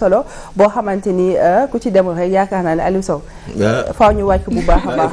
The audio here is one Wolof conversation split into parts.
solo boo xamante ni ku ci demul rek yaakaar naa ne Aliou Sow faaw ñu wàcc bu baax a baax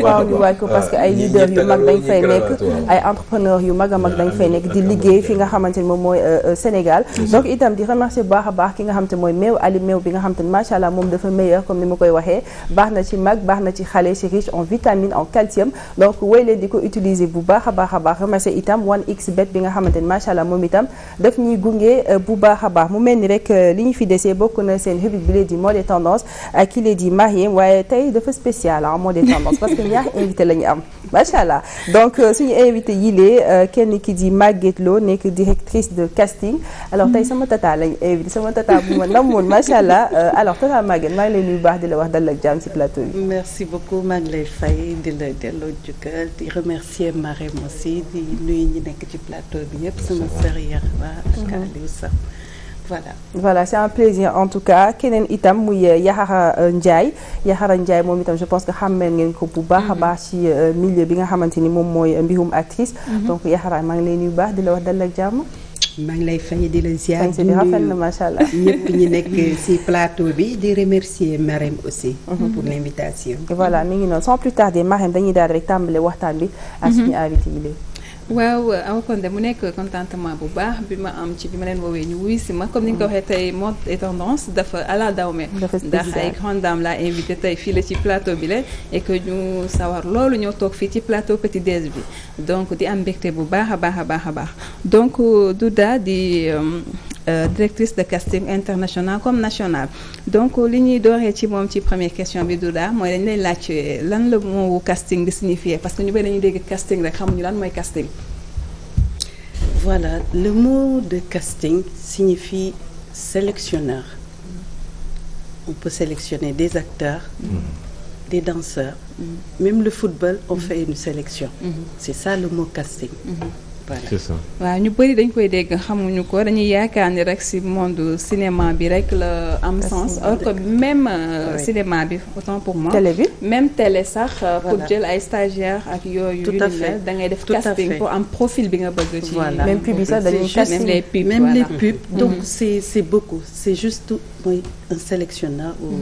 faaw ñu wàcc ko parce que ay leaders yu mag dañ fay nekk ay entrepreneurs yu mag a mag dañ fay nekk di liggéey fi nga xamante ni moom mooy Sénégal donc itam di remercier bu baax a baax ki nga xamante mooy meew Ali meew bi nga xamante ni macha allah moom dafa meilleur comme ni ma koy waxee baax na ci mag baax na ci xale c'est riche en vitamines en calcium donc woy leen di ko utiliser bu baax a baax remercier itam 1xBet bi nga xamante ni macha allah moom itam daf ñuy gunge bu baax a baax mu mel ni rek li ñu fi desee bokk na seen rubrique bi lee di mot des tendances ak ki lee di Mariem waaye tey dafa spécial mot des tendances parce que ñaari invité la ñu am macha allah donc suñu invité yi lee kenn ki di Maguette Lo nekk directrice de casting alors tey sama tata lañu invité sama tata bu ma namoon macha allah alors tata Maguette maa ngi lay nuyu baax di la wax dal ak jàmm ci plateau bi. merci beaucoup maa ngi lay fay di la delloo jukkal di remercier Mariem aussi di nuyu ñi nekk ci plateau bi yëpp sama sœur Yarba ak Aliou Sow. Voilà, c'est un plaisir en tout cas keneen itam muy Yaxara Ndiaye moom itam je pense que xàmmee ngeen ko bu baax a baax ci milieu bi nga xamante ni moom mooy mbirum actrice donc Yaxara maa ngi lay nuyu baax di la wax dal ak jàmm. maa ngi lay fay di la ziar di rafet na macha allah ñëpp ñi nekk ci plateau bi di remercier Mariem aussi pour l'invitation. Voilà mi ngi noonu sans plus tarder Mariem dañuy daal rek tàmbale waxtaan bi ak suñu invité yi léegi. waaw Awa Condé mu nekk contentement bu baax bi ma am ci bi ma leen woowee ñu wuy si ma comme ni nga ko waxee tey mode et tendance dafa ala dawme ndax ay grande dame laa invité tey fii la ci plateau bi la et que ñu sawar loolu ñoo toog fii ci plateau petit déj bi donc di am mbégte bu baax a baax donc Douda di directrice de casting international comme national donc li ñuy dooree ci moom ci première question bi Douda mooy dañ lay laaj lan la moowu casting di signifier parce que ñu bëri dañuy dégg casting rek xamuñu lan mooy casting. Voilà, le mot de casting signifie sélectionneur. On peut sélectionner des acteurs, des danseurs, même le football, on fait une sélection. C'est ça le mot casting. Voilà. C'est ça. waaw ñu bëri dañ koy dégg xamuñu ko dañuy yaakaar ni rek ci monde cinéma bi rek la am sens alors que même cinéma bi autant pour moi télé bi même télé sax pour jël ay stagiaires ak yooyu yu ne da ngay def casting pour am profil bi nga bëgg ci même pub yi sax dañuy casting même les pubs donc c'est beaucoup c'est juste mooy un sélectionneur ou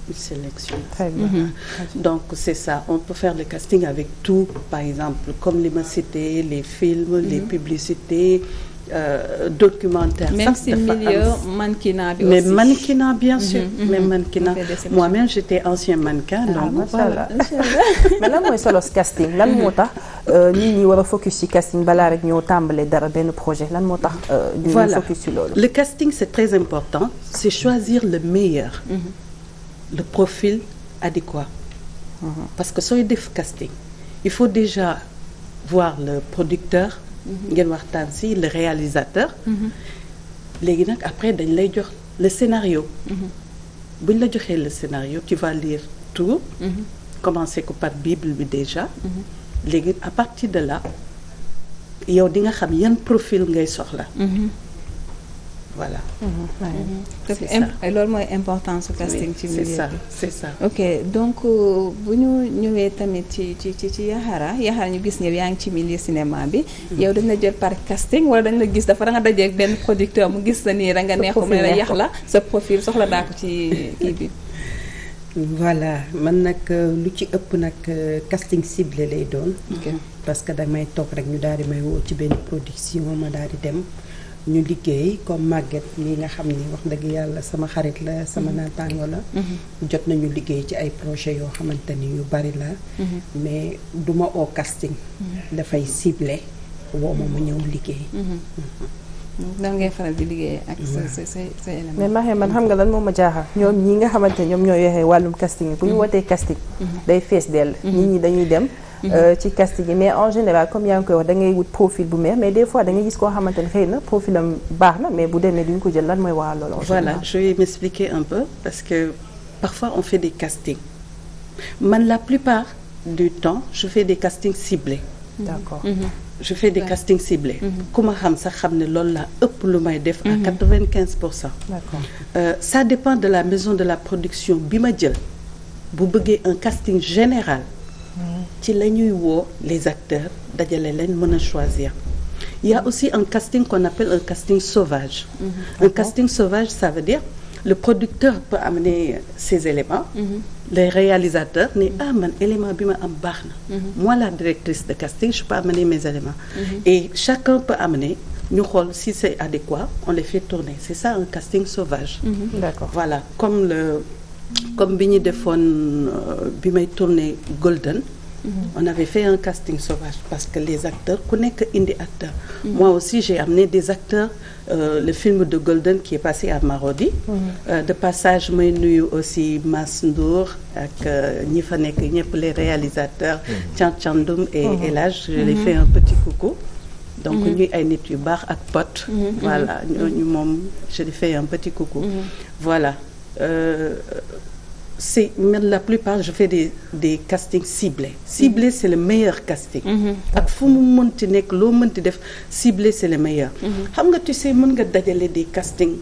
une sélection. Très bien. Donc c'est ça, on peut faire le casting avec tout, par exemple, comme les cités, les films, les publicités, documentaires. Même si milieu mannequinat bi aussi. Mais mannequinat bien sûr, même mannequinat. Moi-même j'étais ancien mannequin, donc voilà. Mais lan mooy solo casting lan moo tax nit ñi war a focus ci casting balaa rek ñoo tàmbalee dara benn projet lan moo tax ñu focus ci loolu. Le casting c'est très important, c'est choisir le meilleur. Le profil adéquat. Parce que sooy def casting il faut déjà voir le producteur ngeen waxtaan si le réalisateur léegi nag après dañ lay jox le scénario buñ la joxee le scénario tu vas lire tout commencer ko par Bible bi déjà léegi à partir de là yow di nga xam yan profil ngay soxla voilà. loolu mooy importance su casting ci milieu bi c'est ça. ok donc bu ñu ñëwee tamit ci Yaxara ñu gis ne yaa ngi ci milieu cinéma bi. yow dañ la jël par casting wala dañ la gis dafa da nga daje ak benn producteur mu gis la nii da nga neex ko mu ne la yax la sa profil soxla naa ko ci kii bi. voilà man nag lu ci ëpp nag casting ciblé lay doon. parce que damay toog rek ñu daal di may woo ci benn production ma daal di dem. ñu liggéey comme Maguette li nga xam ni wax dëgg yàlla sama xarit la sama naataango la jot nañu liggéey ci ay projet yoo xamante ni yu bari la mais duma au casting dafay ciblé woo ma ñëw liggéey nan ngay faral di liggéey ak sa élément mais Mariem man xam nga lan moo ma jaaxal ñoom ñi nga xamante ne ñoom ñoo yore wàllum casting yi bu ñu wootee casting day fees dell nit ñi dañuy dem ci casting yi mais en général comme yaa ngi koy wax da ngay wut profil bu meer mais des fois da ngay gis koo xamante ne xëy na profilam baax na mais bu demee duñ ko jël lan mooy waral loolu. Voilà, je vais m'expliquer un peu parce que parfois on fait des castings man la plupart du temps je fais des castings ciblés. D'accord. Je fais des castings ciblés. ku ma xam sax xam ne loolu la ëpp lu may def. à 95%. D'accord. Ça dépend de la maison de la production bi ma jël bu bëggee un casting général. ci la ñuy woo les acteurs dajale leen mën a choisir. Il y a aussi un casting qu'on appelle un casting sauvage. Un casting sauvage ça veut dire le producteur peut amener ses éléments. Les réalisateurs ne man élément bi ma am baax na. Moi la directrice de casting je peux amener mes éléments. Et chacun peut amener. ñu xool si c'est adéquat on les fait tourner c'est ça un casting sauvage. D'accord. Voilà comme bi ñu defoon bi may tourner Golden. On avait fait un casting sauvage parce que les acteurs ku nekk indi acteur. Moi aussi j'ai amené des acteurs le film de Golden qui est passé à Marodi. De passage may nuyu aussi Mass Ndour ak ñi fa nekk ñëpp les réalisateurs. Thiandoum et El Hadj je les fais un petit coucou. Donc ñuy ay nit yu baax ak pot. Voilà ñooñu moom je lui fais un petit coucou. Voilà c'est même la plupart je fais des castings ciblés. Ciblé c'est le meilleur casting. ak fu mu mënti nekk loo mënti def ciblé c'est le meilleur. xam nga tu sais mën nga dajale des castings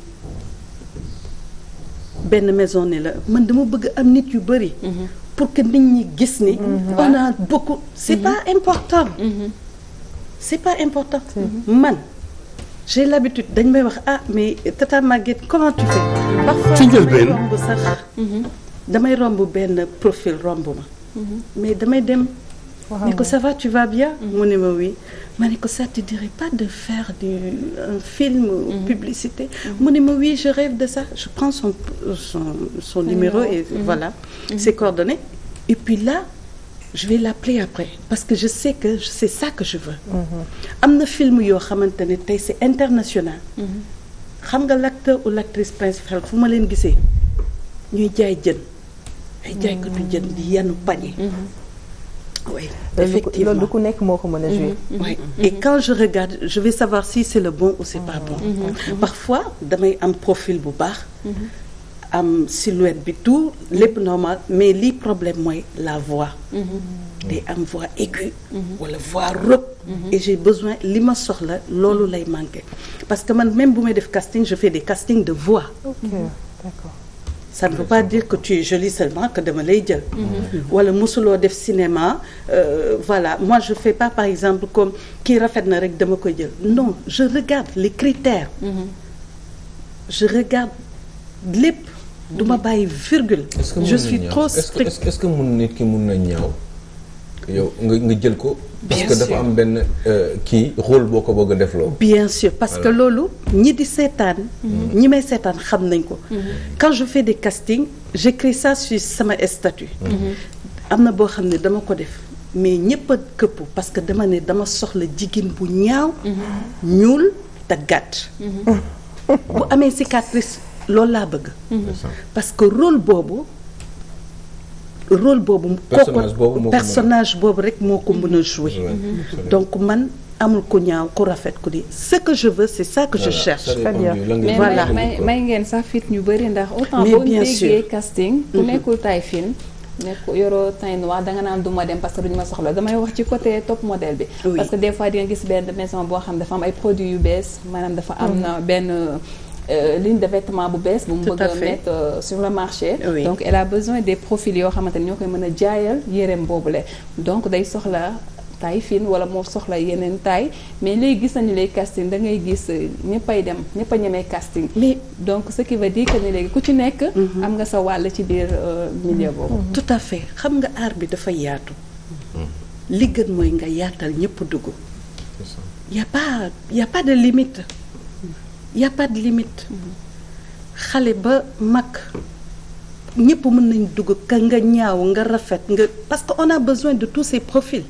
benn maison ne la man dama bëgg am nit yu bari. pour que nit ñi gis ni. on a beaucoup c'est pas important. C'est pas important. Man j'ai l'habitude dañ may wax mais Tata Maguette comment tu fais. Parfois damay romb sax. damay romb benn profil romb ma. mais damay dem. ne ko ça va tu vas bien. mu ne ma oui. ma ne ko ça te dirait pas de faire un film publicité. mu ne ma oui je rêve de ça je prends son numéro et voilà ses coordonnées et puis là. Je vais l'appeler après parce que je sais que c'est ça que je veux. am na film yoo xamante ne tey c'est international. xam nga l'acteur ou l'actrice principale fu ma leen gisee ñuy jaay jën ay jaaykatu jën di yanu pañe. oui effectivement loolu ku nekk moo ko mën a jouer. oui et quand je regarde je vais savoir si c'est le bon ou c'est pas bon. Parfois damay am profil bu baax. am silhouette bi tout lépp normal mais lii problème mooy la voix. day am voix aiguë. wala voix rauque. et j'ai besoin li ma soxla loolu lay manquer parce que man même bu may def casting je fais des castings de voix. ok d'accord. ça ne veut pas dire que tu es jolie seulement que dama lay jël. wala mosuloo def cinéma voilà moi je fais pas par exemple comme kii rafet na rek dama koy jël non je regarde les critères. je regarde lépp. du ma bàyyi virgule. je suis trop strict. est-ce que mun nit ki mun na ñaaw yow nga jël ko. parce que dafa am benn kii rôle boo ko bëgg a def loo. bien sûr parce que loolu ñi di seetaan. ñi may seetaan xam nañ ko. quand je fais des castings j'écris ça sur sama statut. am na boo xam ne dama ko def mais ñëpp a këpp parce que dama ne dama soxla jigéen bu ñaaw. ñuul te gàtt. bu amee cicatrice. loolu laa bëgg. parce que rôle boobu. personnage boobu rek moo ko mën a jouer. donc man amul ku ñaaw ku rafet ku di ce que je veux c'est ça que je cherche. très bien mais voilà may ngeen sax fit ñu bëri ndax autant boo déggee casting. ku nekkul taille fine. nekk yoroo teint noir danga naan duma dem parce que duñu ma soxla damay wax ci côté top modèle bi. parce que des fois di nga gis benn maison boo xam dafa am ay produits yu bees maanaam dafa am na benn. ligne de vêtements bu bees bu mu bëgg a mettre sur le marché. Oui. donc elle a besoin des profils yoo xamante ni ñoo koy mën a jaayal yéreem boobule donc day soxla taille fine wala moo soxla yeneen taille mais léegi gis nañu les casting da ngay gis ñëppay dem ñëpp a ñemee casting. mais donc ce qui veut dire que ne léegi ku ci nekk. am nga sa wàll ci biir milieu boobu. tout à fait xam nga art bi dafa yaatu. li gën mooy nga yaatal ñëpp dugg. y a pas de limite. y a pas de limite. xale ba mag ñëpp mën nañ dugg ka nga ñaaw nga rafet nga parce que on a besoin de tous ces profils.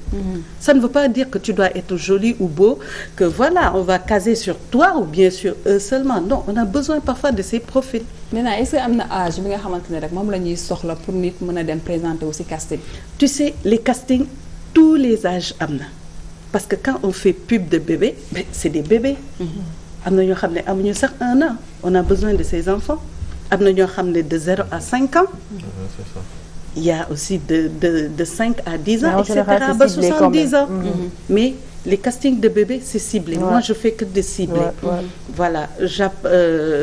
Ça ne veut pas dire que tu dois être jolie ou beau que voilà on va caser sur toi ou bien sur eux seulement non on a besoin parfois de ces profils. maintenant est-ce que am na âge bi nga xamante ne rek moom la ñuy soxla pour nit mën a dem présenter aussi casting. Tu sais les castings tous les âges am na parce que quand on fait pub de bébé mais c'est des bébés. am na ñoo xam ne amuñu sax 1 an on a besoin de ces enfants am na ñoo xam ne de 0 à 5 ans. C'est ça. Il y a aussi de 5 à 10 ans, etc. Ba 70 ans. Mais les castings de bébés, c'est ciblé. Ouais. Moi, je fais que des ciblés. Ouais. Voilà,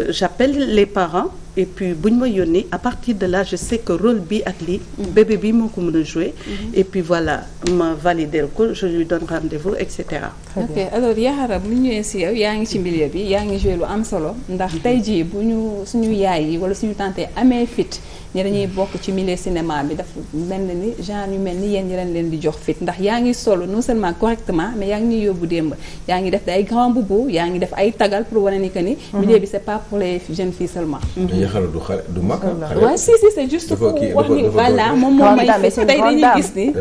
j'appelle les parents et puis bu ñu ma yónnee à partir de là je sais que rôle bi ak lii bébé bi moo ko mën a jouer et puis voilà ma valider ko je lui donne rendez-vous et cetera. ok alors Yaxara bu ñu ñëwee si yow yaa ngi ci milieu bi yaa ngi joué lu am solo ndax tey jii bu ñu suñu yaay yi wala suñu tante amee fit ñi dañuy bokk ci milieu cinéma bi dafa mel ni genre yu mel ni yéen ñi leen di jox fit ndax yaa ngi solo non seulement correctement mais yaa ngi ñuy yóbbu démb yaa ngi def ay grand boubou yaa ngi def ay tagal pour wane ni que ni milieu bi c'est pas pour les jeunes filles seulement. Yaxara du xale du mag. waaw si c'est juste pour wax ni voilà moom moo may fit tey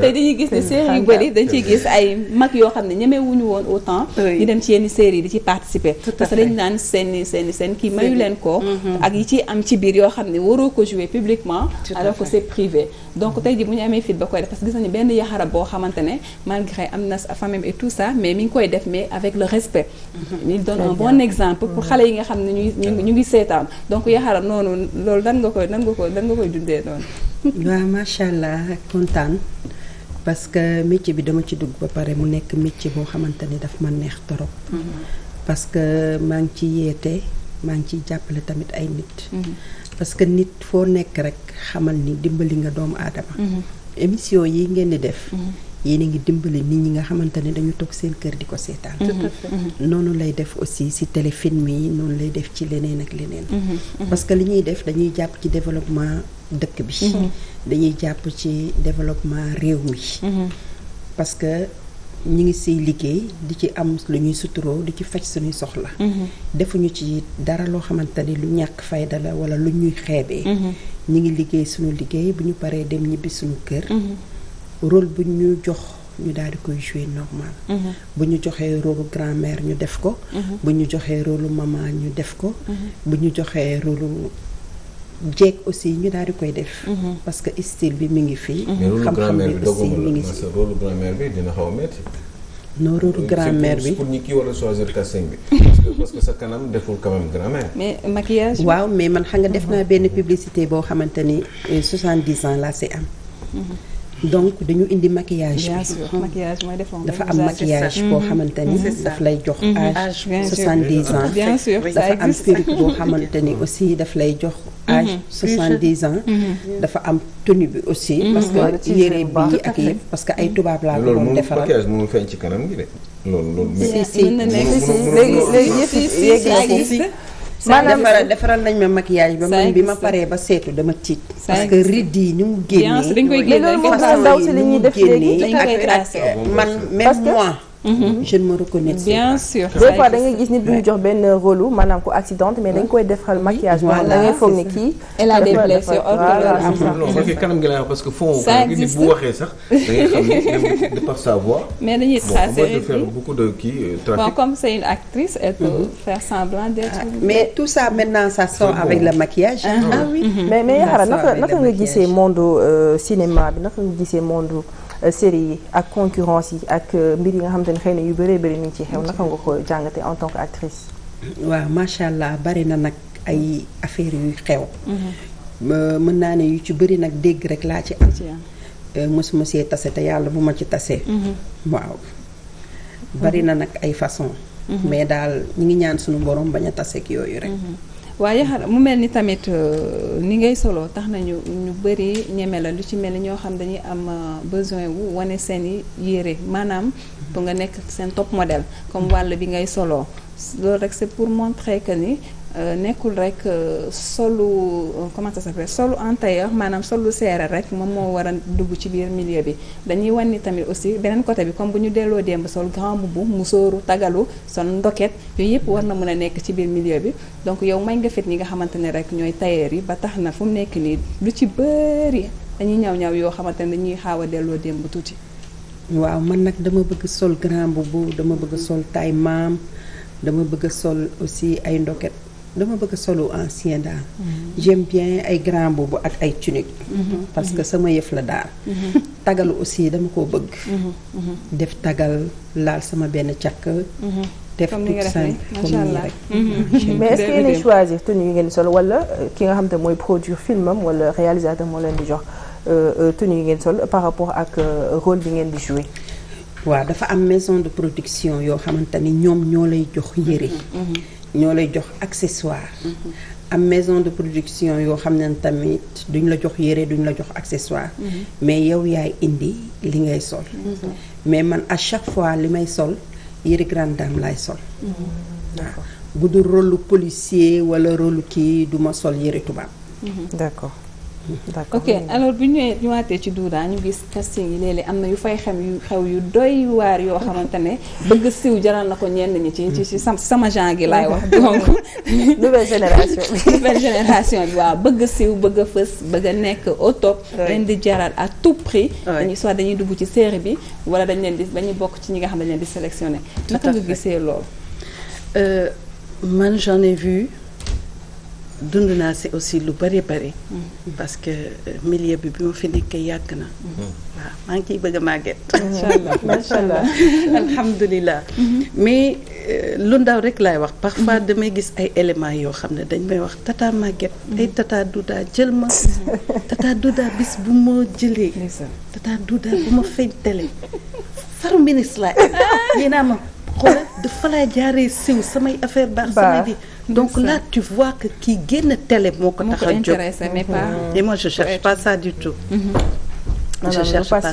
dañuy gis ni série yu bëri dañ ciy gis ay mag yoo xam ne ñemewuñu woon autant di dem ci yenn série di ci participer parce que dañu naan seen kii mayu leen ko ak yi ci am ci biir yoo xam ne waroo ko jouer publiquement alors que c'est privé donc tey jii bu ñu amee fit ba koy def parce que gis nañu benn Yaxara boo xamante ne malgré am na famille et tout ça mais mi ngi koy def mais avec le respect il donne un bon exemple pour xale yi nga xam ne ñu ngi seetaan donc Yaxara noonu loolu nan nga koy dundee noonu. waaw macha allah kontaan parce que métier bi dama ci dugg ba pare mu nekk métier boo xamante ni daf ma neex torop parce que maa ngi ci yeete maa ngi ciy jàppale tamit ay nit parce que nit foo nekk rek xamal ni dimbali nga doomu aadama émission yi ngeen di def yéen a ngi dimbali nit ñi nga xamante ne dañu toog seen kër di ko seetaan noonu lay def aussi ci téléfilm yi noonu lay def ci leneen ak leneen parce que li ñuy def dañuy jàpp ci développement dëkk bi dañuy jàpp ci développement réew mi parce que ñi ngi siy liggéey di ci am lu ñuy suturoo di ci faj suñuy soxla defuñu ci dara loo xamante ni lu ñàkk fayda la wala lu ñuy xeebee ñi ngi liggéey suñu liggéey bu ñu paree dem ñibbi suñu kër rôle bu ñu jox ñu daal di koy jouer normal bu ñu joxee rôle grand-mère ñu def ko bu ñu joxee rôle maman ñu def ko bu ñu joxee rôle jeeg aussi ñu daal di koy def parce que style bi mi ngi fii xam-xam bi aussi mi ngi si rôle grand-mère bi dina xaw a metti non rôle grand-mère bi pour ñi kii war a choisir casting bi parce que sa kanam deful quand même grand-mère mais maquillage waaw mais man xam nga def naa benn publicité boo xamante ni 70 ans laa si am donc dañu indi maquillage bi maquillage mooy dafa am maquillage boo xamante ni daf lay jox âge 70 ans bien sûr dafa am perruque boo xamante ni aussi daf lay jox âge 70 ans dafa am tenue bi aussi parce que yére bi ak yëpp parce que ay tubaab laa ko doon defaral maquillage mënul feeñ ci kanam gi de loolu si maanaam defaral nañ ma maquillage ba man bi ma paree ba seetu dama tiit parce que rides yi ñu mu génnee dañ koy génne ndaw si li ñuy def léegi man même moi je ne me reconnais pas. Bien sûr. Des fois da ngay gis nit bu ñu jox benn rôle maanaam ko accident mais dañ koy defal maquillage. voilà da ngay foog ni kii. elle a des blessures non man kay kanam gi lay wax parce que fond nit bu waxee sax da ngay xam ni de par sa voix. mais dañuy tracer faire beaucoup de kii trafic. bon comme c'est une actrice elle peut faire semblant d'être. mais tout ça maintenant ça sort avec le maquillage. ah oui mais Yaxara naka nga gisee monde cinéma bi naka nga gisee monde. série yi ak concurrence yi ak mbir yi nga xamante ne xëy na yu bëree bëri ñu ngi ci xew naka nga ko jàngate en tant que actrice. waaw macha allah bari na nag ay affaires yuy xew. mën naa ne yu ci bëri nag dégg rek laa ci am. mosuma see tase te yàlla bu ma ci tasee. waaw bari na nag ay façon mais daal ñu ngi ñaan suñu borom bañ a taseeg yooyu rek. waaye Yaxara mu mel ni tamit ni ngay solo tax nañu ñu bëri ñeme la lu ci mel ni ñoo xam dañuy am besoin wu wane seen i yére maanaam pour nga nekk seen top modèle comme wàll bi ngay solo loolu rek c'est pour montrer que ni nekkul rek solu comment ça s'appelle solu en tailleur maanaam solu seere rek moom moo war a dugg ci biir milieu bi dañuy wan ni tamit aussi beneen côté bi comme bu ñu delloo démb sol grand boubou musóoru tagalu sol ndoket yooyu yëpp war na mën a nekk ci biir milieu bi donc yow may nga fit ñi nga xamante ne rek ñooy tailleur yi ba tax na fu mu nekk nii lu ci bëri dañuy ñaw yoo xamante ne dañuy xaaw a delloo démb tuuti. waaw man nag dama bëgg sol grand boubou dama bëgg sol taille maam dama bëgg sol aussi ay ndoket. dama bëgg solu ancien daal. j'aime bien ay grand boubou ak ay tunique. parce que sama yëf la daal. tagalu aussi dama koo bëgg. def tagal laal sama benn càkk. def tout simple comme nii rek. mais est-ce que yéen a choisir tenue yi ngeen di sol wala ki nga xam te mooy produire filmam wala réalisateur moo leen di jox tenue yi ngeen sol par rapport ak rôle bi ngeen di jouer. waaw dafa am maison de production yoo xamante ni ñoom ñoo lay jox yére. ñoo lay jox accessoire am maison de production yoo xam ne tamit duñ la jox yére duñ la jox accessoire mais yow yaay indi li ngay sol mais man à chaque fois li may sol yére grande dame laay sol waaw bu dul rôle policier wala rôle kii duma sol yére tubaab d'accord d'accord ok alors bu ñu ñëwaatee ci Douda ñu gis casting yi léeg-léeg am na yu fay xew yu doy waar yoo xamante ne bëgg siw jaral na ko ñenn ñi ci sama genre gi laay wax donc nouvelle génération bi waaw bëgg siw bëgg a fës bëgg a nekk au top dañ di jaral à tout prix dañuy dugg ci série bi wala dañuy bokk ci ñi nga xam ne dañ leen di sélectionné naka nga gisee loolu man j'en ai vu dund naa si aussi lu bari parce que milieu bi ma fi nekkee yàgg na waaw maa ngi ciy bëgg a màgget macha allah alhamdulilah mais lu ndaw rek laay wax parfois damay gis ay éléments yoo xam ne dañ may wax tata màgget ay tata Douda jël ma tata Douda bis bu ma jëlee tata Douda bu ma feeñ télé faru ministre laay ñi naa ma xoolal dafa laa jaaree siw samay affaire baax samay di donc là tu vois que kii génn télé moo ko tax a jóg et moi je cherche pas ça du tout je cherche pas ça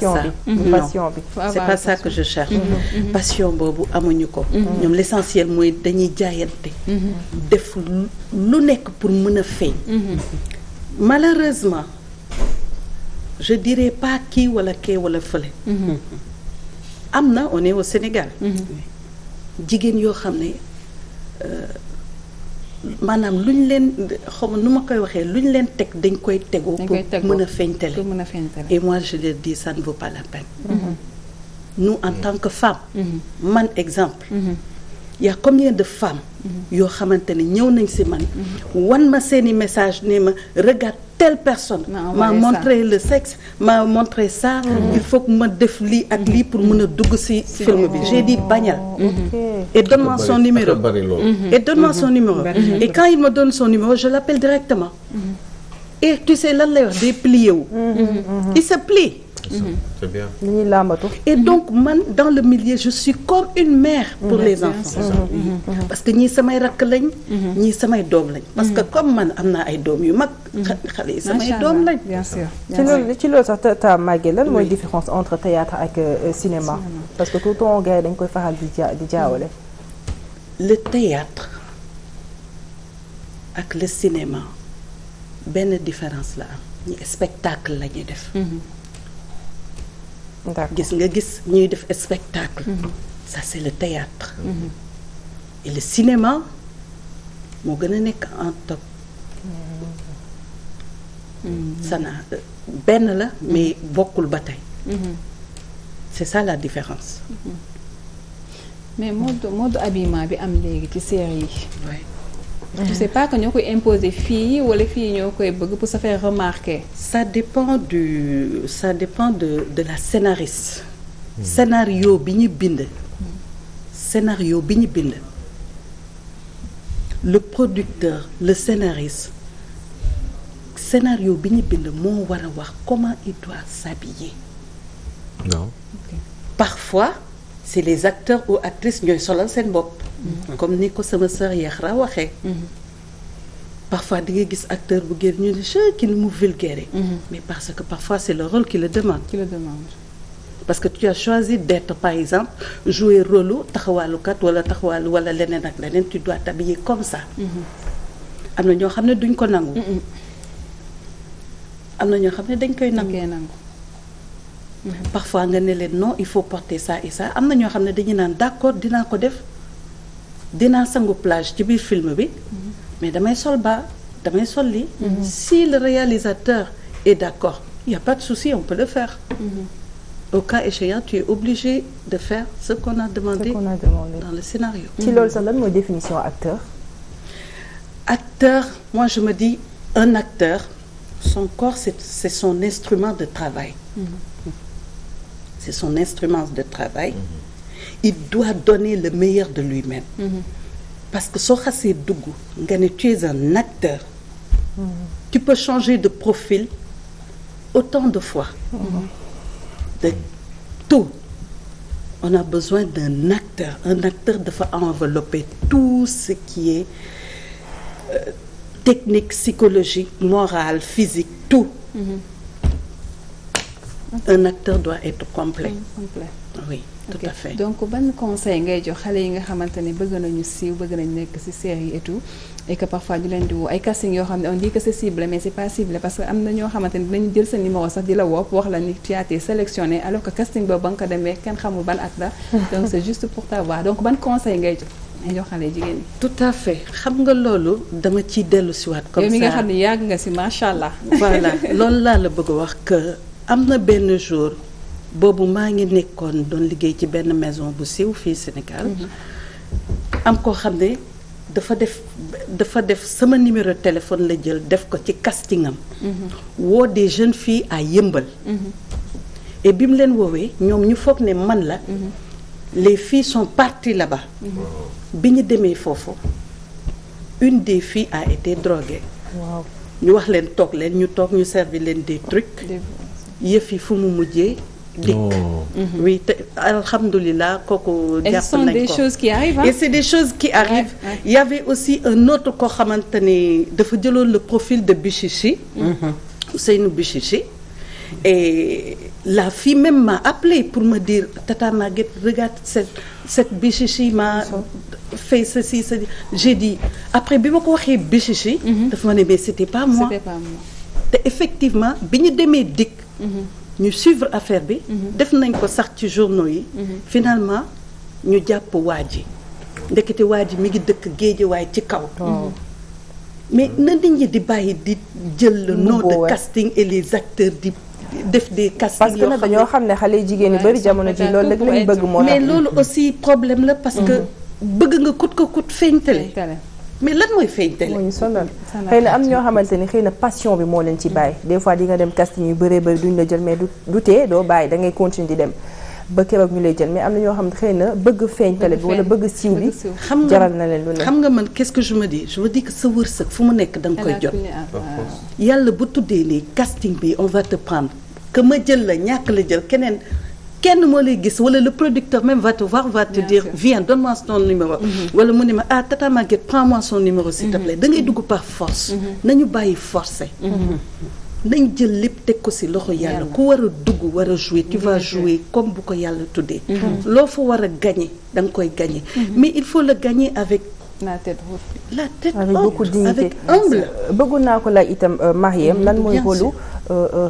passion bi c'est pas ça que je cherche passion boobu amuñu ko ñoom l'essentiel mooy dañuy jaayante def lu nekk pour mën a feeñ malheureusement je dirais pas kii wala kee wala fële am na on est au Sénégal jigéen yoo xam ne maanaam lu ñu leen xaw nu ma koy waxee lu ñu leen teg dañ koy tegoo pour mën a feeñ télé et moi je leur dis ça ne vaut pas la peine nous en tant que femme man exemple il y a combien de femmes yoo xamante ne ñëw nañ si man wan ma seeni message ne ma regarde telle personne m'a montré le sexe m'a montré ça il faut que ma def lii ak lii pour mën a dugg si film bi j'ai dit bañal et donne-moi son numéro et quand il me donne son numéro je l'appelle directement et tu sais lan lay wax day plié wu il se plie c'est bien. Et donc man dans le milieu je suis comme une mère pour les enfants parce que ñii samay rakk lañ ñii samay doom lañ parce que comme man am naa ay doom yu mag xale yi samay doom lañ bien sûr ci loolu sax ta màggee lan mooy différence entre théâtre ak cinéma parce que tout le temps gars yi dañ koy faral di jaawale le théâtre ak le cinéma benn différence la am ñi spectacle la ñuy def gis nga gis ñuy def spectacle ça c'est le théâtre et le cinéma moo gën a nekk en top ça na benn la mais bokkul ba tey c'est ça la différence mais mode habillement bi am léegi ci série yi je sais pas que ñoo koy imposer fii wala fii ñoo koy bëgg pour se faire remarquer. Ça dépend de la scénariste. Scénario bi ñu bind. Le producteur le scénariste scénario bi ñu bind moo war a wax comment il doit s'habiller. Non. Okay. Parfois c'est les acteurs ou actrices ñooy solal seen bopp. Comme ni ko sama sœur Yaxra waxee. Parfois di nga gis acteur bu génn ñu ne ki ni mu vulgaire. Mais parce que parfois c'est le rôle qui le demande. Parce que tu as choisi d'être par exemple jouer rôle taxawaalukat wala taxawaalu wala leneen ak leneen tu dois t'habiller comme ça. Am na ñoo xam ne duñ ko nangu. Am na ñoo xam ne dañ koy nangu. Parfois nga ne leen non il faut porter ça et ça am na ñoo xam ne dañuy naan d'accord dinaa ko def dinaa sangu plage ci biir film bi mais damay sol lii si le réalisateur est d'accord il y a pas de souci on peut le faire au cas échéant tu es obligé de faire ce qu'on a demandé dans le scénario. ci loolu sax lan mooy définition acteur moi je me dis un acteur son corps c'est son instrument de travail. C'est son instrument de travail. Il doit donner le meilleur de lui-même. Parce que soo xasee dugg nga ne tu es un acteur. Tu peux changer de profil autant de fois. De tout. On a besoin d'un acteur. Un acteur dafa envelopper tout ce qui est technique, psychologique, morale, physique, tout. Un acteur doit être complet. Complet. Oui, tout à fait. Donc ban conseil ngay jox xale yi nga xamante ne bëgg nañu siiw bëgg nañu nekk ci série et tout et que parfois ñu leen di woo ay casting yoo xam ne on dit que c'est ciblé mais c'est pas ciblé parce que am na ñoo xamante ne dinañu jël sa numéro sax di la woo wax la ni tu as été sélectionné alors que casting boobu ba nga ko demee kenn xamul ban at la donc c'est juste pour t'avoir donc ban conseil ngay jox xale jigéen ñi. Tout à fait xam nga loolu dama ciy dellu si waat comme ça yow mi nga xam ne yàgg nga ci macha allah. voilà loolu laa la bëgg a wax que am na benn jour boobu maa ngi nekkoon doon liggéey ci benn maison bu siiw fii Sénégal am koo xam ne dafa def sama numéro de téléphone la jël def ko ci castingam woo des jeunes filles à Yeumbeul et bi mu leen woowee ñoom ñu foog ne man la les filles sont parties là-bas bi ñu demee foofu une des filles a été droguée ñu wax leen toog leen ñu toog ñu servi leen des trucs yëf yi fu mu mujjee dikk oui te alhamdulilah kooku jàpp nañ ko. Ce sont des choses qui arrivent hein? Et c'est des choses qui arrivent. Ouais. Il y avait aussi un autre koo xamante ne dafa jëloon le profil de Bichichi Ousseynou Bichichi et la fille même m'a appelé pour me dire Tata Maguette regarde cette Bichichi m'a fait ceci. J'ai dit après bi ma ko waxee Bichichi dafa ma ne mais c'était pas moi. te effectivement bi ñu demee dikk ñu suivre affaire bi def nañ ko sax ci journaux yi finalement ñu jàpp waa ji ndekete waa ji mi ngi dëkk Géejawaay ci kaw mais na nit ñi di bàyyi di jël le nom de casting et les acteurs di def des castings parce que nag dañoo xam ne xale jigéen yu bari jamono ji loolu rek lañ bëgg moo mais loolu aussi problème la parce que bëgg nga kut ko kut feeñ télé mais lan mooy feeñ télé. moo ñu sonal xëy na am ñoo xamante ni xëy na passion bi moo leen ci bàyyi des fois di nga dem casting yu bëree bëri duñ la jël mais du tee doo bàyyi da ngay continuer di dem ba keroog ñu lay jël mais am na ñoo xam ne xëy na bëgg feeñ télé bi wala bëgg siiw bi jaral na leen lu ne. xam nga man qu'est-ce que je me dis que sa wërsëg fu mu nekk da nga koy jot. yàlla bu tuddee nii casting bi on va te prendre que ma jël la ñàkk la jël kenn moo lay gis wala le producteur même va te voir va te dire viens donne-moi ton numéro wala mu ne ma Tata Maguette prends-moi son numéro s'il te plaît da ngay dugg par force nañu bàyyi forcé nañ jël lépp teg ko ci loxo yàlla ku war a dugg war a jouer tu vas jouer comme bu ko yàlla tuddee loo fa war a gagner da nga koy gagner mais il faut le gagner avec la tête haute avec beaucoup de dignité avec humble bëggoon naa ko laaj itam Mariem lan mooy rôle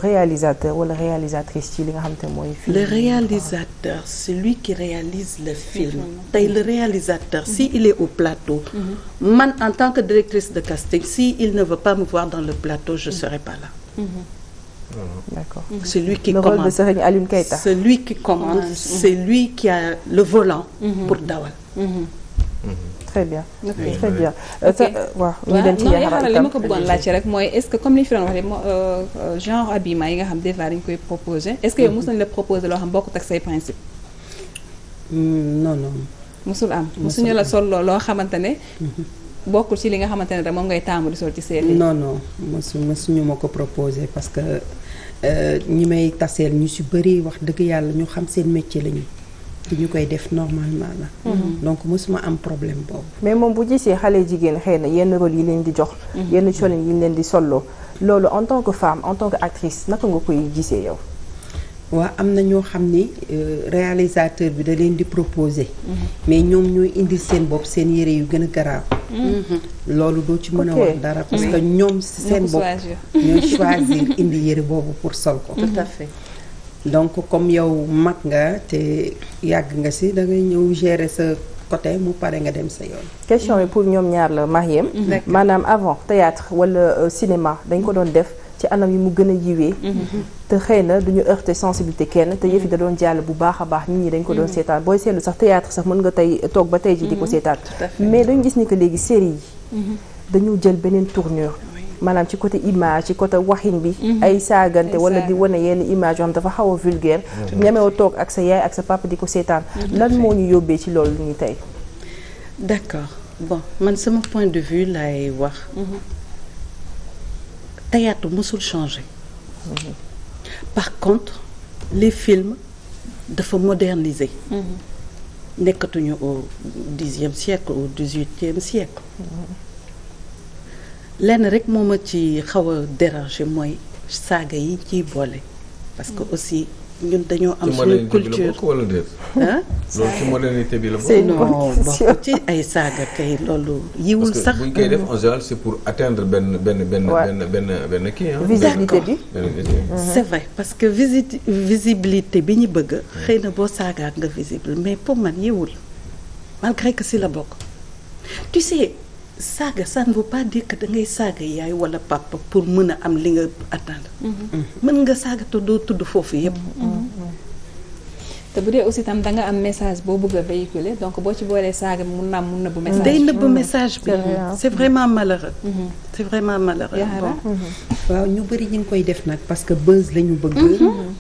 réalisateur wala réalisatrice ci li nga xam te mooy film. Le réalisateur c'est lui qui réalise le film tey le réalisateur si il est au plateau man en tant que directrice de casting si il ne veut pas me voir dans le plateau je serai pas là. D'accord. C'est lui qui le commande. rôle de Serigne Alioune Keita. C'est lui qui commande, c'est lui qui a le volant pour dawal. Très bien. Okay. Très bien. waaw ñu dem ci yaakaar li ma ko bëggoon laajte rek mooy est-ce que comme li fi doon wax genre habillement yi nga xam des fois dañu koy proposer est-ce que yow mos nañu la proposer loo xam bokkut ak say principe. non. mosul am mosuñu la sol loo xamante ne. bokkul ci li nga xamante ne rek moom ngay taamu di sol ci série. non mosuñu ma ko proposer parce que ñi may taseel ñu ci bari wax dëgg yàlla ñu xam seen métier lañu. te ñu koy def normalement la. donc mosuma am problème boobu. mais moom bu gisee xale jigéen xëy na yenn rôle yi leen di jox. yenn colin yi leen di solloo loolu en tant que femme en tant que actrice naka nga koy gisee yow. waaw am na ñoo xam ni réalisateur bi da leen di proposer. mais ñoom ñooy indi seen bopp seen yére yu gën a garaaw. loolu doo ci mën a wax dara. parce que ñoom seen bopp ñooy choisir indi yére boobu pour sol ko. Tout à fait. donc comme yow mag nga te yàgg nga ci da ngay ñëw gérer sa côté mu pare nga dem sa yoon. question bi pour ñoom ñaar la Mariem. maanaam avant théâtre wala cinéma dañ ko doon def ci anam yi mu gën a yiwee. te xëy na duñu heurter sensibilité kenn te yëf yi da doon jàll bu baax a baax nit ñi dañ ko doon seetaan booy seetlu sax théâtre sax mën nga tey toog ba tey ji di ko seetaan. mais dañu gis ni que léegi série yi. dañu jël beneen tournure. maanaam ci côté image ci côté waxin bi ay saagante wala di wane yenn image yoo xam dafa xaw a vulgaire ñemewoo toog ak sa yaay ak sa papa di ko seetaan lan moo ñu yóbbee ci loolu ñu tey. D'accord bon man sama point de vue lay wax théâtre mosul changer par contre les films dafa moderniser nekkatuñu au 10e siècle au 18e siècle lenn rek moo ma ci xaw a déranger mooy saaga yi ciy boole parce que aussi ñun dañoo am suñu culture wala déet loolu ci modernité bi la bokk. non bokk ci ay saaga kay loolu yiwul sax. parce que bu ñu koy def en général c'est pour atteindre benn kii visibilité bi. c'est vrai parce que visibilité bi ñu bëgg xëy na boo saagaa nga visible mais pour man yiwul malgré que si la bokk tu sais saaga ça ne veut pas dire que da ngay saaga yaay wala papa pour mën a am li nga atteindre. mën nga saaga te doo tudd foofu yépp. te bu dee aussi tam da nga am message boo bëgg a véhiculer donc boo ci boolee saaga mun nëbb message. day nëbb message bi. c'est vraiment malheureux. c'est vraiment malheureux. waaw ñu bëri ñu ngi koy def nag parce que buzz la ñu bëgg.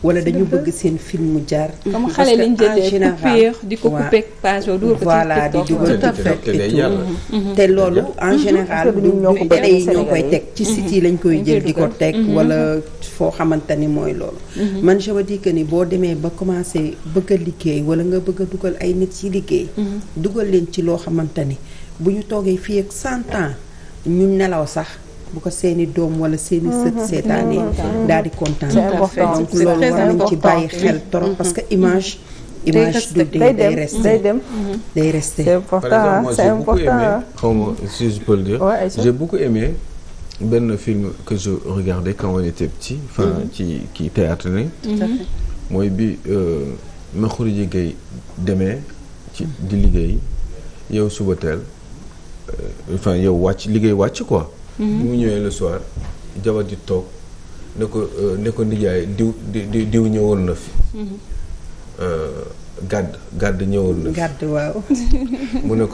wala dañu bëgg seen film mu jaar. comme xale liñ jëlee coupure di ko couper page boobu dugal ko ci voilà di dugal tout à fait te loolu en général du télé yi ñoo koy teg ci site yi lañ koy jël di ko teg wala foo xamante ni mooy loolu. man je me dis que ni boo demee ba commencé bëgg a liggéey wala nga bëgg a dugal ay nit ci liggéey. dugal leen ci loo xamante ni bu ñu toogee fii ak 100 ans ñu nelaw sax. bu ko seeni doom wala seeni sët seetaanee daal di kontaan. donc loolu war nañ ci bàyyi xel trop parce que image du day rester day rester. c'est important c'est important. xaw ma si je peux le dire. j'ai beaucoup aimé benn film que je regardais quand on était petit. enfin ci kii théâtre ni mooy bi Makhoury Gueye demee ci di liggéey yow suba teel enfin yow liggéey wàcc quoi. bi mu ñëwee le soir jabar ji toog ne ko nijaay diw ñëwoon na fi. gàdd ñëwoon na fi. gàdd waaw. mu ne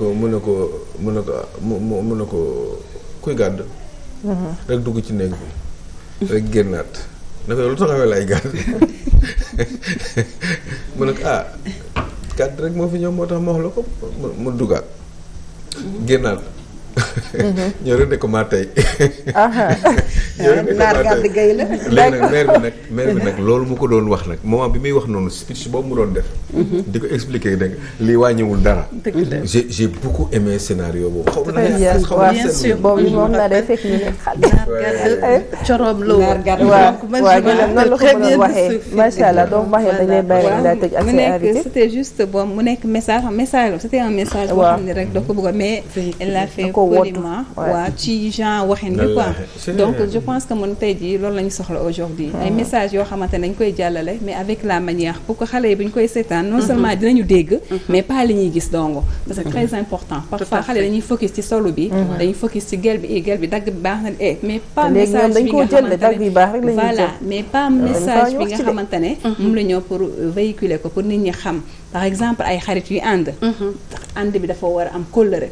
ko kuy gàdd. rek dugg ci néeg bi rek génnaat ne ko lu taxawee lay gàdd mu ne ko gàdd rek moo fi ñëw moo tax ma wax la ko mu duggaat génnaat. ñoo rek ne ko maa tey. naar gàdd gay la. léegi nag maire bi nag loolu mu ko doon wax nag moment bi muy wax noonu speech boobu mu doon def. di ko expliquer nag lii wàññiwul dara. j'ai beaucoup aimé scénario boobu. bien sûr boobu li ma wax naa day fekk ñu nekk xale. naar gàdd corom la woon. waaw noonu la ko doon waxee macha allah donc waxee dañ lay bàyyi rek daal tëj ak say invité. c'était juste bon mu nekk message c'était un message boo xam ne rek da ko bëgg mais elle l'a fait poliment waaw ci genre waxin bi quoi donc je pense que man tey jii loolu la ñu soxla aujourd'hui ay messages yoo xamante ne dañ koy jàllale mais avec la manière pour que xale yi bu ñu koy seetaan non seulement dinañu dégg mais pas li ñuy gis donc c'est très important parfois xale dañuy focus ci solo bi dañuy focus ci gel bi dagg bi baax na mais pas message bi nga xamante ne voilà mais pas message bi nga xamante ne moom la ñëw pour véhiculer ko pour nit ñi xam par exemple ay xarit yu ànd bi dafa war a am kóllëre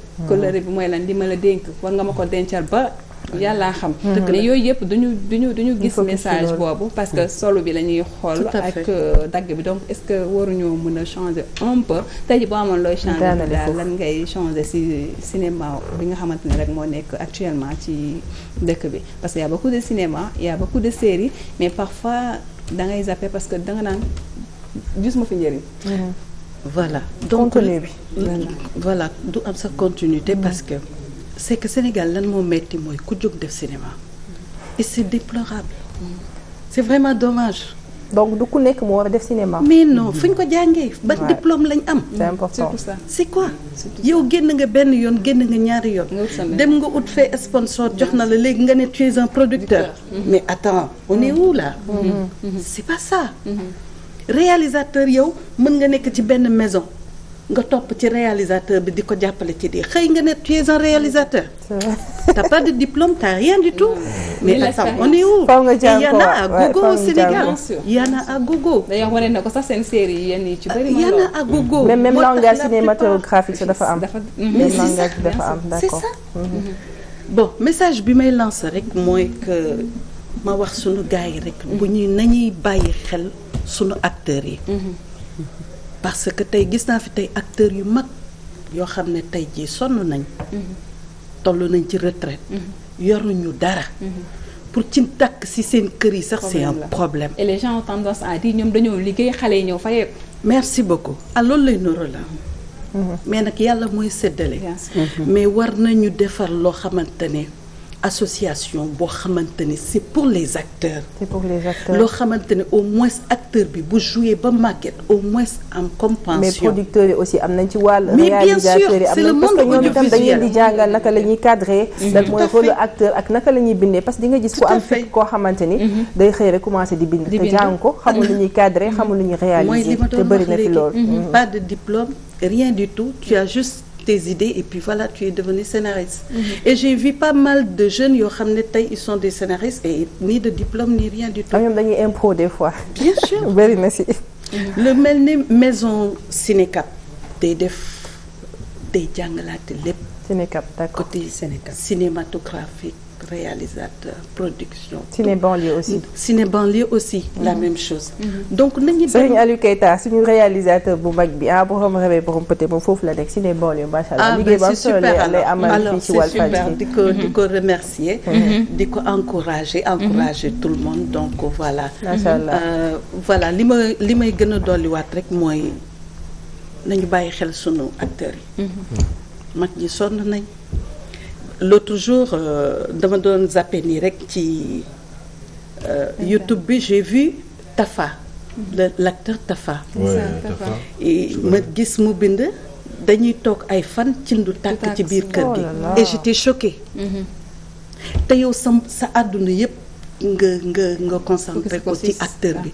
bi mooy lan li ma la dénk war nga ma ko dencal ba yàllaa xam mais yooyu yëpp duñu gis message boobu parce que solo bi la ñuy xool ak dagg bi donc est-ce que waruñoo mën a changer un peu tey ji boo amoon looy changer daal lan ngay changer ci cinéma bi nga xamante ne rek moo nekk actuellement ci dëkk bi parce que y a beaucoup de cinéma y a beaucoup de séries mais parfois da ngay zapper parce que da nga naan gis ma fi njëriñ voilà donc contenu bi voilà du am sa continuité parce que c'est que Sénégal lan moo metti mooy ku jóg def cinéma et c'est déplorable c'est vraiment dommage donc du ku nekk moo war a def cinéma mais non fu ñu ko jàngee ba diplôme lañ am c'est important c'est quoi yow génn nga benn yoon génn nga ñaari yoon dem nga ut fee sponsor jox na la léegi nga ne tu es un producteur mais attends on est où là c'est pas ça réalisateur yow mën nga nekk ci benn maison nga topp ci réalisateur bi di ko jàppale ci di xëy nga ne tu es un réalisateur t'as pas de diplôme t'as rien du tout mais attends on est où il y en a à gogo au Sénégal il y en a à gogo d'ailleurs wane na ko sax seen série yenn yi ci bari il y en a à gogo même langage cinématographique ça dafa am mais langage dafa am c'est d'accord ça bon message bi may lancer rek mooy que ma wax sunu gars yi rek bu ñuy nañuy bàyyi xel sunu acteurs yi parce que tey gis naa fi tey acteurs yu mag yoo xam ne tey jii sonn nañ toll nañ ci retraite yoruñu dara pour ci takk ci seen kër yi sax c'est un problème et les gens ont tendance à dire ñoom dañoo liggéey xale yi ñëw fayee merci beaucoup loolu lay noro la mais nag yàlla mooy séddale mais war nañu defar loo xamante ne association boo xamante ne c'est pour les acteurs. c'est pour les acteurs. loo xamante ne au moins acteur bi bu jouer ba màgget au moins am compréhension. mais producteurs yi aussi am nañ ci wàll. mais bien sûr c'est le monde parce que ñoom itam dañ leen audiovisuel. di jàngal naka la ñuy cadrer. lan mooy rôle acteur ak naka la ñuy bindee parce que di nga gis ku am fit koo xamante ni. day xëy rek commencé di bind. te jàng ko xamul lu ñuy cadrer xamul lu ñuy réaliser. te bëri na fi lool. pas de diplôme rien du tout tu as juste tes idées et puis voilà tu es devenu scénariste. Et j'ai vu pas mal de jeunes yoo xam ne tey ils sont des scénaristes et ni de diplôme ni rien du tout. ñoom dañuy impro des fois. bien sûr bëri na si. le mel ni maison Cinécap day def day jàngalaate lépp. Cinécap d'accord. côté Sénégal cinématographique réalisateur production. Ciné banlieue aussi. Ciné banlieue aussi la même chose. donc nañu. Serigne Aliou Keita suñu réalisateur bu mag bi borom rêve borom peut-être moom foofu la nekk Ciné banlieue macha allah. liggéey ba solo lay amal fii ci Walfadjri. di ko remercier. di ko encourager tout le monde donc voilà. macha allah voilà li may gën a dolliwaat rek mooy nañu bàyyi xel sunu acteurs yi. mag ñi sonn nañ. l'autre jour dama doon zappé nii rek ci YouTube bi j'ai vu Tafa l'acteur Tafa. et ma gis mu bind dañuy toog ay fan cindu tàkk ci biir kër gi. et j'étais choquée. te yow sa àdduna yépp nga concentré ko ci acteur bi.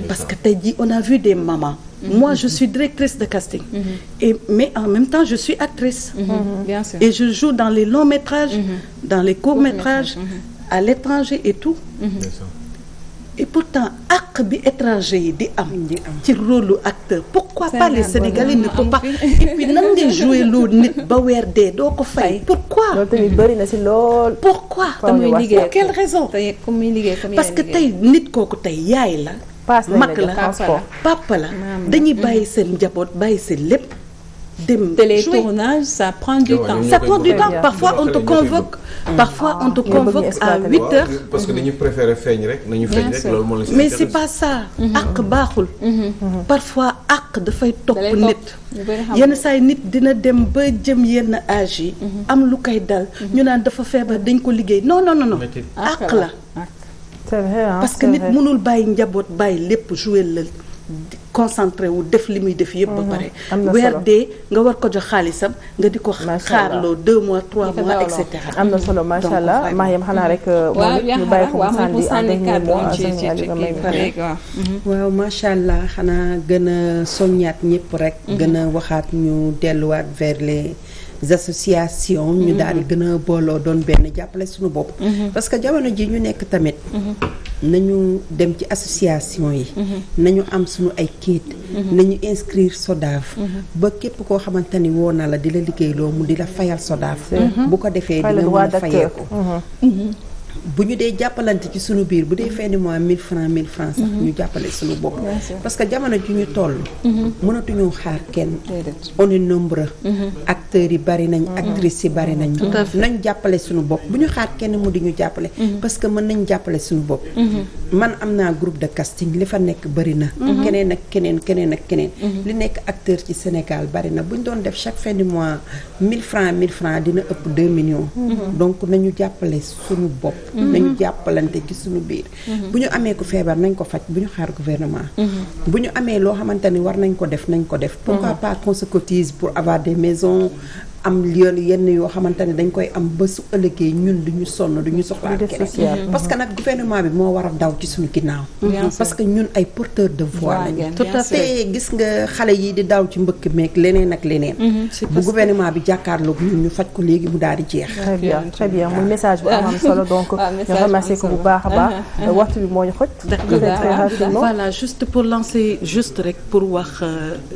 parce que tey jii on a vu des mamans. moi je suis directrice de casting. mais en même temps je suis actrice. Bien sûr. et je joue dans les longs métrages. dans les courts métrages. à l'étranger et tout. et pourtant àq bi étranger yi di am. ci rôle acteur pourquoi pas les Sénégalais ne peuvent pas. et puis nan ngay jouer loolu nit ba weer dee doo ko fay. pourquoi loolu tamit bëri na si lool. pourquoi pour quelle raison. parce que tey nit kooku tey yaay la. mag la papa la dañuy bàyyi seen njaboot bàyyi seen lépp. dem les tournages ça prend du temps. ça prend du temps parfois on te convoque. parfois on te convoque à 8 heures. parce que dañu préférer feeñ rek nañu feeñ rek loolu moo la si mais c'est pas ça. àq baaxul. parfois àq dafay topp nit. yenn saa yi nit dina dem ba jëm yenn âge yi. am lu koy dal. ñu naan dafa feebar dañ ko liggéey non. àq la. c'est vrai parce que nit mënul bàyyi njaboot bàyyi lépp jouer la. concentré wu def li muy def yëpp ba pare. weer dee nga war ko jox xaalisam nga di ko xaarloo 2 mois 3 mois et cetera. am na solo macha allah Mariam xanaa rek. ñu bàyyi ko mu sànni waaw macha allah xanaa gën a soññaat ñëpp rek. gën a waxaat ñu delluwaat vers les associations. ñu daal di gën a booloo doon benn jàppale suñu bopp. parce que jamono ji ñu nekk tamit. nañu dem ci association yi. nañu am suñu ay kayit. nañu inscrire SODAV. ba képp koo xamante ni woo na la di la liggéeyloo mu di la fayal SODAV. bu ko defee dina mën a fayeeku. bu ñu dee jàppalante ci suñu biir bu dee fin du mois 1000 francs sax ñu jàppale suñu bopp. parce que jamono ji ñu toll. mënatuñu xaar kenn. on est nombreux. acteurs yi bari nañ. actrices yi bari nañ. nañ jàppale suñu bopp bu ñu xaar kenn mu di ñu jàppale. parce que mën nañ jàppale suñu bopp. man am naa groupe de casting li fa nekk bari na. keneen ak keneen. li nekk acteur ci Sénégal bari na bu ñu doon def chaque fin du mois 1000 francs dina ëpp 2 millions. donc nañu jàppale suñu bopp. nañu jàppalante ci suñu biir. bu ñu amee ko feebar nañ ko faj bu ñu xaar gouvernement. bu ñu amee loo xamante ni war nañ ko def pourquoi pas qu'on se cotise pour avoir des maisons. am yenn yoo xamante ne dañ koy am ba su ëllëgee ñun duñu sonn duñu soxlaa keneen parce que nag gouvernement bi moo war a daw ci suñu ginnaaw. parce que ñun ay porteurs de voix lañu. tout à fait gis nga xale yi di daw ci mbëkk meeg leneen ak leneen. bu gouvernement bi jàkkaarloog ñun ñu faj ko léegi mu daal di jeex. très bien muy message bu am solo donc. ñu remercier ko bu baax a baax. waxtu bi moo ñu xoj. voilà juste pour lancer juste rek pour wax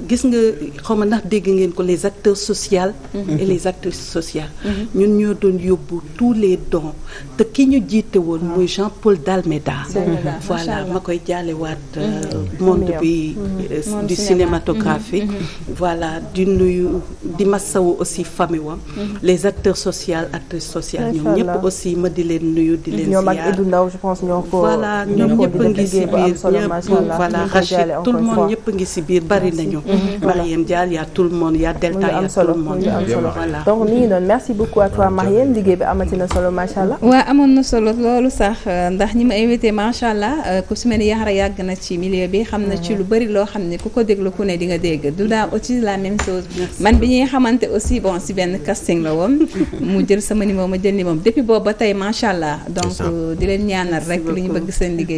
gis nga xaw ma ndax dégg ngeen ko les acteurs sociaux. et les actrices sociales. ñun ñoo doon yóbbu tous les dons te ki ñu jiite woon muy Jean-Paul Dalméda. voilà ma koy jaalewaat monde bi du cinématographie. voilà di nuyu di masawu aussi famille wam les acteurs sociaux actrices sociales ñoom ñëpp aussi ma di leen nuyu di leen ziar. ñoom ak Edou Ndaw je pense ñoo ko. voilà ñoom ñëpp ngi si biir ñëpp voilà Rachid tout le monde ñëpp ngi si biir bari nañu. Mariam Dial y a tout le monde y a Delta y a tout le monde. solo donc mi ngi doon merci beaucoup à toi Marième liggéey bi amati na solo macha allah. waaw amoon na solo loolu sax ndax ñi ma invité macha allah ku su mel ni Yaxara yàgg na ci milieu bi xam na ci lu bëri loo xam ne ku ko déglu ku ne di nga dégg du daa aussi la même chose man bi ñuy xamante aussi bon si benn casting la woon mu jël sama numéro ma jël numéro depuis boobu ba tey macha allah donc di leen ñaanal rek li ñu bëgg seen liggéey